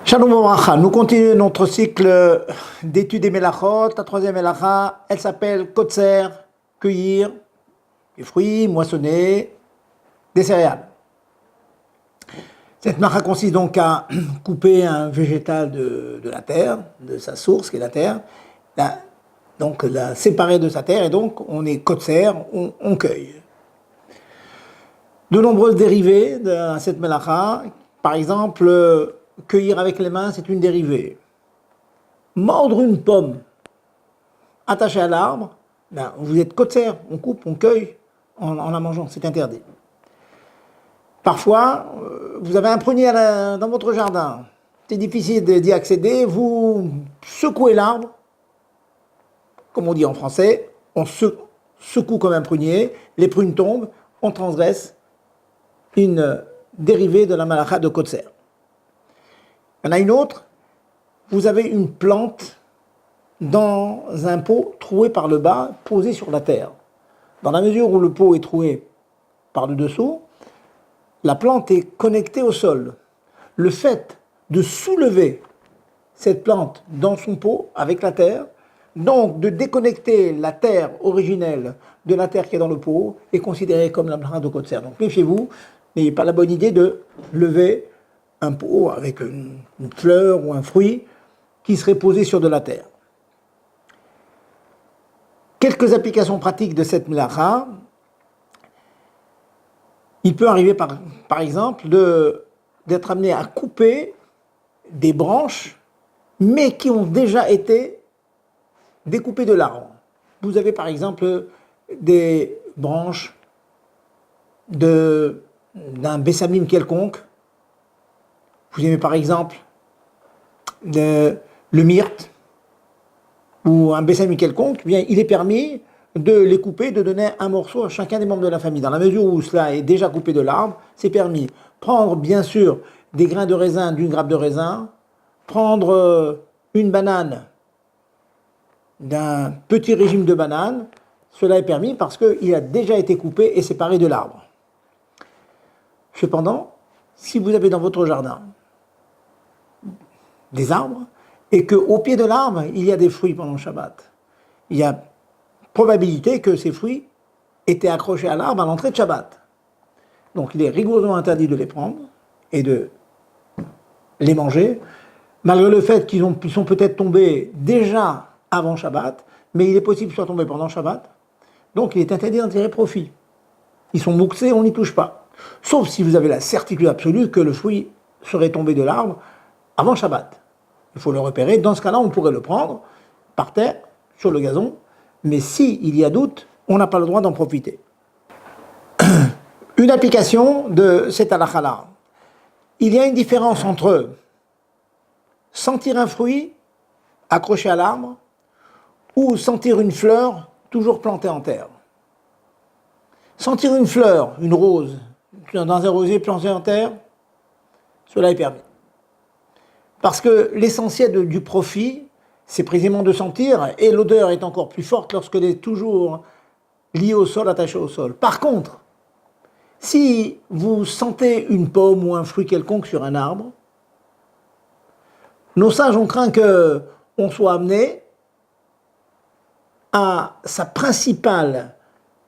Shalom Obracha, nous continuons notre cycle d'études des Melachot. La troisième Melacha, elle s'appelle Kotser, cueillir des fruits, moissonner des céréales. Cette Melacha consiste donc à couper un végétal de la terre, de sa source qui est la terre, donc la séparer de sa terre, et donc on est Kotser, on cueille. De nombreuses dérivées de cette Melacha, par exemple, cueillir avec les mains, c'est une dérivée. Mordre une pomme attachée à l'arbre, ben, vous êtes kotser, on coupe, on cueille en la mangeant, c'est interdit. Parfois, vous avez un prunier dans votre jardin, c'est difficile d'y accéder, vous secouez l'arbre, comme on dit en français, on secoue comme un prunier, les prunes tombent, on transgresse une dérivée de la malacha de kotser. Il y en a une autre, vous avez une plante dans un pot troué par le bas, posé sur la terre. Dans la mesure où le pot est troué par le dessous, la plante est connectée au sol. Le fait de soulever cette plante dans son pot avec la terre, donc de déconnecter la terre originelle de la terre qui est dans le pot, est considéré comme la malacha de kotser. Donc méfiez-vous, n'ayez pas la bonne idée de lever un pot avec une fleur ou un fruit qui serait posé sur de la terre. Quelques applications pratiques de cette melacha. Il peut arriver par exemple d'être amené à couper des branches, mais qui ont déjà été découpées de l'arbre. Vous avez par exemple des branches d'un bessamim quelconque. Vous aimez par exemple le myrte ou un bessamim quelconque, bien, il est permis de les couper, de donner un morceau à chacun des membres de la famille. Dans la mesure où cela est déjà coupé de l'arbre, c'est permis. Prendre bien sûr des grains de raisin d'une grappe de raisin, prendre une banane d'un petit régime de bananes, cela est permis parce qu'il a déjà été coupé et séparé de l'arbre. Cependant, si vous avez dans votre jardin des arbres, et qu'au pied de l'arbre, il y a des fruits pendant le Shabbat, il y a probabilité que ces fruits étaient accrochés à l'arbre à l'entrée de Shabbat. Donc il est rigoureusement interdit de les prendre et de les manger, malgré le fait qu'ils sont peut-être tombés déjà avant Shabbat, mais il est possible qu'ils soient tombés pendant Shabbat, donc il est interdit d'en tirer profit. Ils sont mouxés, on n'y touche pas. Sauf si vous avez la certitude absolue que le fruit serait tombé de l'arbre avant Shabbat. Il faut le repérer. Dans ce cas-là, on pourrait le prendre par terre, sur le gazon. Mais s'il y a doute, on n'a pas le droit d'en profiter. Une application de cette halakha-là. Il y a une différence entre sentir un fruit accroché à l'arbre ou sentir une fleur toujours plantée en terre. Sentir une fleur, une rose, dans un rosier planté en terre, cela est permis. Parce que l'essentiel du profit, c'est précisément de sentir, et l'odeur est encore plus forte lorsqu'elle est toujours liée au sol, attachée au sol. Par contre, si vous sentez une pomme ou un fruit quelconque sur un arbre, nos sages ont craint qu'on soit amené à sa principale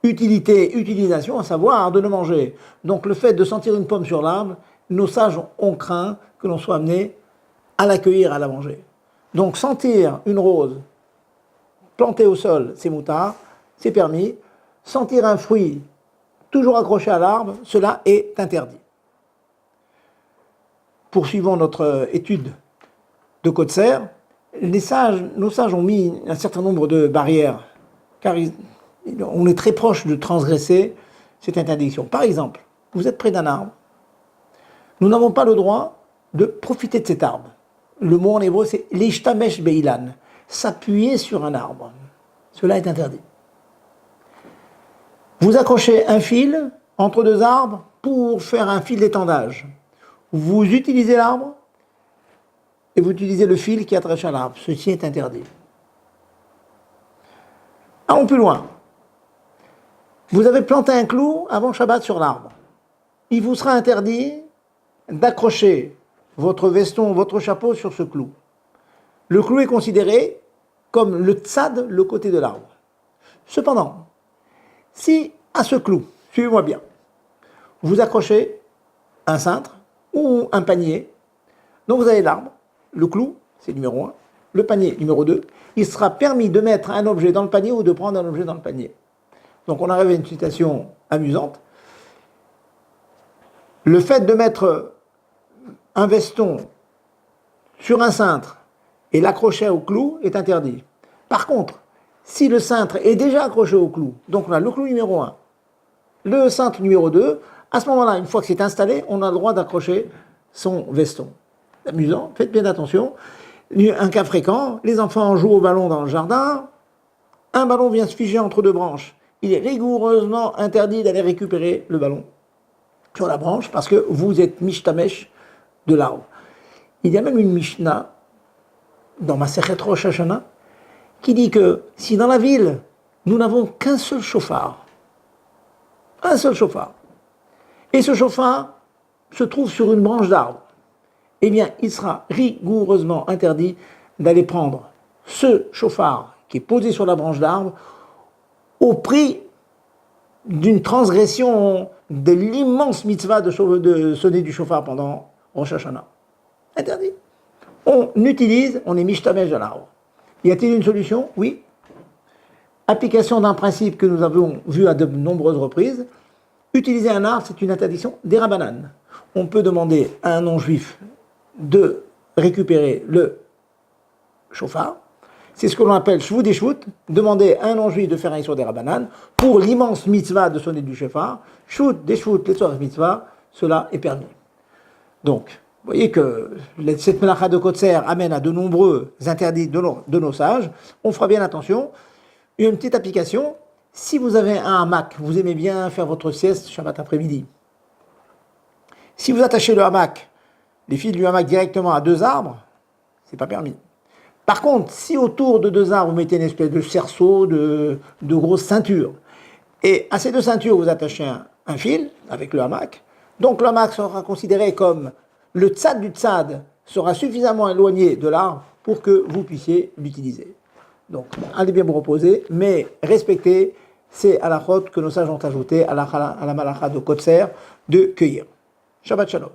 utilisation, à savoir de le manger. Donc le fait de sentir une pomme sur l'arbre, nos sages ont craint que l'on soit amené à l'accueillir, à la manger. Donc sentir une rose plantée au sol, c'est moutard, c'est permis. Sentir un fruit toujours accroché à l'arbre, cela est interdit. Poursuivons notre étude de Kotser. Nos sages ont mis un certain nombre de barrières, car on est très proche de transgresser cette interdiction. Par exemple, vous êtes près d'un arbre, nous n'avons pas le droit de profiter de cet arbre. Le mot en hébreu, c'est l'ishtamesh beilan, s'appuyer sur un arbre. Cela est interdit. Vous accrochez un fil entre deux arbres pour faire un fil d'étendage. Vous utilisez l'arbre et vous utilisez le fil qui attache à l'arbre. Ceci est interdit. Allons plus loin. Vous avez planté un clou avant Shabbat sur l'arbre. Il vous sera interdit d'accrocher votre veston, votre chapeau sur ce clou. Le clou est considéré comme le tzad, le côté de l'arbre. Cependant, si à ce clou, suivez-moi bien, vous accrochez un cintre ou un panier, donc vous avez l'arbre, le clou, c'est numéro 1, le panier, numéro 2, il sera permis de mettre un objet dans le panier ou de prendre un objet dans le panier. Donc on arrive à une citation amusante. Le fait de mettre un veston sur un cintre et l'accrocher au clou est interdit. Par contre, si le cintre est déjà accroché au clou, donc on a le clou numéro 1, le cintre numéro 2, à ce moment-là, une fois que c'est installé, on a le droit d'accrocher son veston. Amusant, faites bien attention. Un cas fréquent, les enfants jouent au ballon dans le jardin, un ballon vient se figer entre deux branches. Il est rigoureusement interdit d'aller récupérer le ballon sur la branche parce que vous êtes mishtamesh de l'arbre. Il y a même une Mishnah dans Masechet Rosh Hashanah qui dit que si dans la ville nous n'avons qu'un seul chauffard, et ce chauffard se trouve sur une branche d'arbre, eh bien il sera rigoureusement interdit d'aller prendre ce chauffard qui est posé sur la branche d'arbre au prix d'une transgression de l'immense mitzvah de sonner du chauffard pendant Rosh Hashanah. Interdit. On utilise, on est mishtamesh de l'arbre. Y a-t-il une solution? Oui. Application d'un principe que nous avons vu à de nombreuses reprises. Utiliser un arbre, c'est une interdiction des Rabbanan. On peut demander à un non-juif de récupérer le chauffard. C'est ce que l'on appelle shvut et shvut, demander à un non-juif de faire un sur des Rabbanan pour l'immense mitzvah de sonner du chauffard. Shvut, des shvut, les soirs mitzvah, cela est permis. Donc, vous voyez que cette melacha de Kotser amène à de nombreux interdits de nos sages. On fera bien attention. Une petite application, si vous avez un hamac, vous aimez bien faire votre sieste Shabbat après-midi. Si vous attachez le hamac, les fils du hamac directement à deux arbres, c'est pas permis. Par contre, si autour de deux arbres, vous mettez une espèce de cerceau, de grosse ceinture, et à ces deux ceintures, vous attachez un fil avec le hamac, donc le hamac sera considéré comme le tzad du tzad sera suffisamment éloigné de l'arbre pour que vous puissiez l'utiliser. Donc, allez bien vous reposer, mais respectez ces halachot que nos sages ont ajouté à la malacha de Kotser de cueillir. Shabbat Shalom.